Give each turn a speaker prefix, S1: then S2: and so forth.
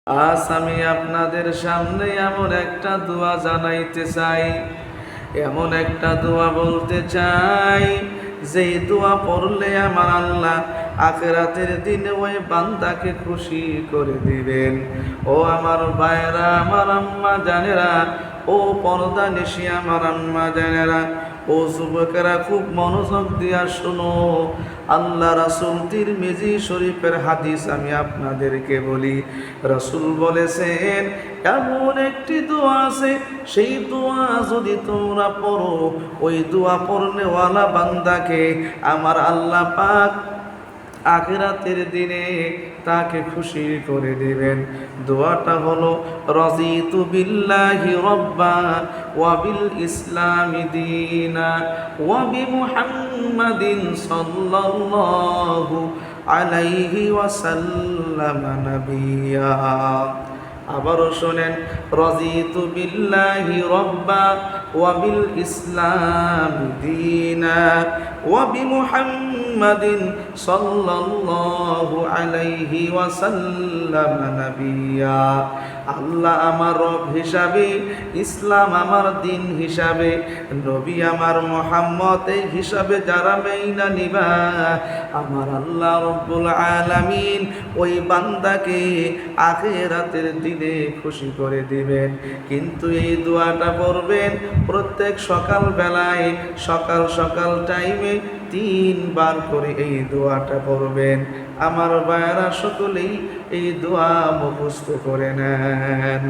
S1: আজ আমি আপনাদের সামনে এমন একটা দোয়া জানাইতে চাই, এমন একটা দোয়া বলতে চাই, যেই দোয়া পড়লে আমার আল্লাহ আখিরাতের দিনে ওই বান্দাকে খুশি করে দিবেন। ও আমার ভাইরা, আমার আম্মা জানেরা, ও পর্দা নিশি আমার আম্মা জানেরা, ও যুবকেরা, খুব মনোযোগ দিয়া শুনো। আল্লাহ রাসূল তিরমিজি শরীফের হাদিস আমি আপনাদেরকে বলি। রাসূল বলেছেন, এমন একটি দোয়া আছে, সেই দোয়া যদি তোমরা পড়ো, ওই দোয়া পড়নেওয়ালা বান্দাকে আমার আল্লাহ পাক আখিরাতের দিনে তাকে খুশি করে দিবেন। দোয়াটা হলো, রাযীতু বিল্লাহি রাব্বা ওয়া বিল ইসলামি দীনা ওয়া বি মুহাম্মাদিন সাল্লাল্লাহু আলাইহি ওয়াসাল্লাম নাবিয়্যা। আবারও শোনেন, রাযীতু বিল্লাহি রাব্বা ওয়া বিল ইসলামি দীনা ওয়া বি মুহাম্মাদিন সাল্লাল্লাহু আলাইহি ওয়াসাল্লাম নাবিয়্যা। আল্লাহ আমার রব হিসাবে, ইসলাম আমার দিন হিসাবে, নবী আমার মুহাম্মদ এই হিসাবে যারা মেইনা নিবা, আমার আল্লাহ রব্বুল আলামিন ওই বান্দাকে আখিরাতের দিনে খুশি করে দিবেন। কিন্তু এই দোয়াটা পড়বেন প্রত্যেক সকাল বেলায়, সকাল সকাল টাইমে 3 বার করে এই দোয়াটা পড়বেন। আমার ভাইয়েরা, সকলেই এই দোয়া মুখস্থ করে নেন।